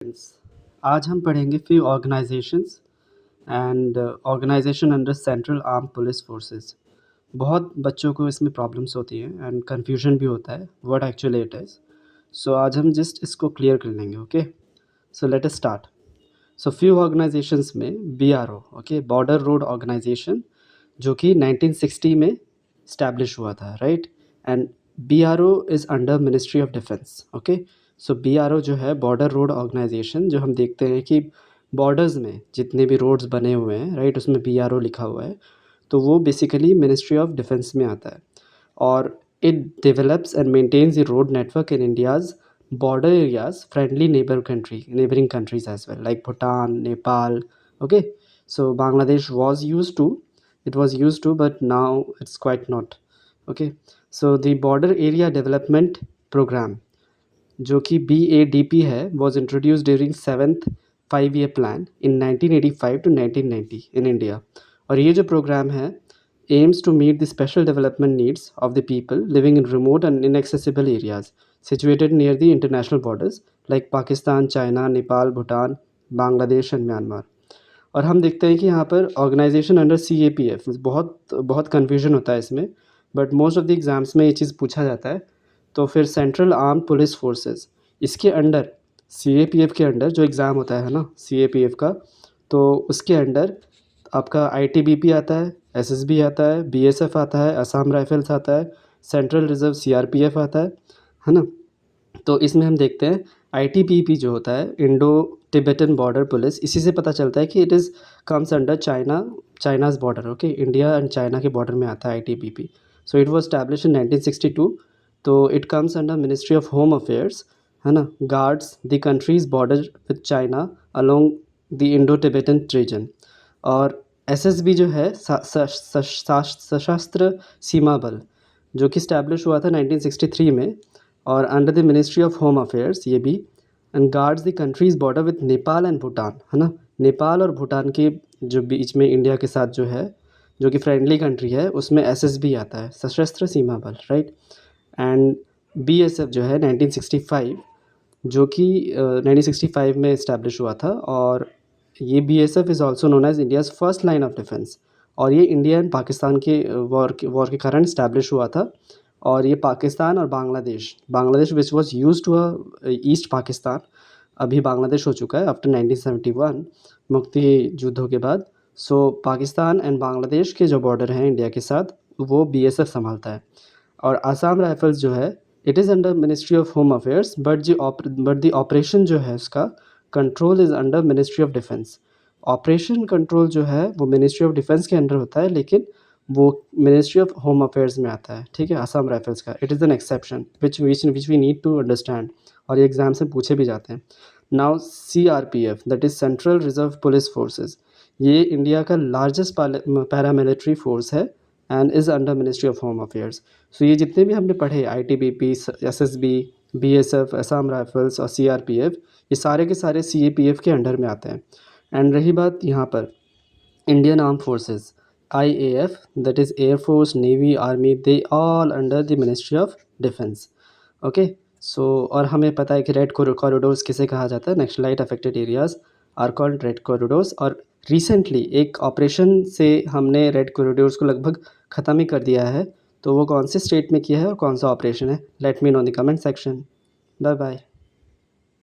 Friends, आज हम पढ़ेंगे few organisations and organisation under central arm police forces. बहुत बच्चों को इसमें प्रॉब्लम्स होती हैं एंड कन्फ्यूजन भी होता है what actually it is. So आज हम जस्ट इसको क्लियर कर लेंगे। Okay, so let us start. So few organisations में BRO, okay, border road organisation, जो कि 1960 में स्टैब्लिश हुआ था, right. And BRO is under ministry of defence. Okay, so BRO जो है बॉर्डर रोड ऑर्गेनाइजेशन, जो हम देखते हैं कि बॉर्डर्स में जितने भी रोड्स बने हुए हैं, राइट, उसमें BRO लिखा हुआ है, तो वो बेसिकली मिनिस्ट्री ऑफ डिफेंस में आता है। और it develops and maintains the road network in India's border areas friendly neighboring countries as well, like Bhutan, Nepal. Okay, so Bangladesh was used to, but now it's quite not. Okay, so the border area development program, जो कि BADP है, was introduced during 7th 5-year plan in 1985 to 1990 in India. और ये जो programme है aims to meet the special development needs of the people living in remote and inaccessible areas situated near the international borders like Pakistan, China, Nepal, Bhutan, Bangladesh and Myanmar. और हम देखते हैं कि यहाँ पर ऑर्गेनाइजेशन अंडर CAPF, बहुत बहुत confusion होता है इसमें, but most of the exams में ये चीज़ पूछा जाता है। तो फिर सेंट्रल आर्म पुलिस फोर्सेस, इसके अंडर CAPF के अंडर जो एग्ज़ाम होता है ना CAPF का, तो उसके अंडर आपका ITBP आता है, SSB आता है, BSF आता है, असम राइफल्स आता है, सेंट्रल रिजर्व CRPF आता है ना। तो इसमें हम देखते हैं ITBP जो होता है, इंडो तिब्बतन बॉर्डर पुलिस, इसी से पता चलता है कि it is comes under China's border. Okay, India and China के बॉर्डर में आता है ITBP। So it was establish in 1962। तो it comes under ministry of home affairs, है ना। Guards the country's border with China along the Indo Tibetan region. और SSB जो है सशस्त्र सीमा बल, जो कि स्टैब्लिश हुआ था 1963 में, और under the ministry of home affairs ये भी, and guards the country's border with Nepal and Bhutan, है ना। नेपाल और भूटान के जो बीच में इंडिया के साथ जो है, जो कि फ्रेंडली कंट्री है, उसमें SSB आता है, सशस्त्र सीमा बल, राइट। एंड BSF जो है 1965, जो कि 1965 में इस्टेब्लिश हुआ था। और ये BSF is also known as India's first line of defence. और ये इंडिया एंड पाकिस्तान के वॉर के कारण इस्टेब्लिश हुआ था। और ये पाकिस्तान और Bangladesh which was used to East Pakistan, अभी बांग्लादेश हो चुका है आफ्टर 1971 मुक्ति युद्धों के बाद। सो पाकिस्तान एंड बांग्लादेश के जो बॉर्डर हैं इंडिया के साथ, वो BSF संभालता है। और आसाम राइफल्स जो है, it is under ministry of home affairs, but the operation जो है उसका control is under ministry of defence. Operation control जो है वो मिनिस्ट्री ऑफ डिफेंस के अंडर होता है, लेकिन वो मिनिस्ट्री ऑफ होम अफेयर्स में आता है, ठीक है, आसाम राइफल्स का। It is an exception which we need to understand, और ये एग्ज़ाम से पूछे भी जाते हैं। Now CRPF, that is central reserve police forces, ये इंडिया का लार्जेस्ट पैरामिलिट्री फोर्स है and is under ministry of home affairs. So ये जितने भी हमने पढ़े, ITBP, SSB, BSF, Assam rifles और CRPF, ये सारे के सारे CAPF के अंडर में आते हैं। एंड रही बात यहाँ पर Indian arm forces, IAF, that is air force, navy, army, they all under the ministry of defence. Okay, so और हमें पता है कि रेड कॉरिडोर्स किसे कहा जाता है, naxalite affected areas are called red corridors. और रिसेंटली एक ऑपरेशन से हमने रेड कॉरिडोर्स को लगभग ख़त्म ही कर दिया है। तो वो कौन से स्टेट में किया है और कौन सा ऑपरेशन है, let me know in the comment section. Bye bye.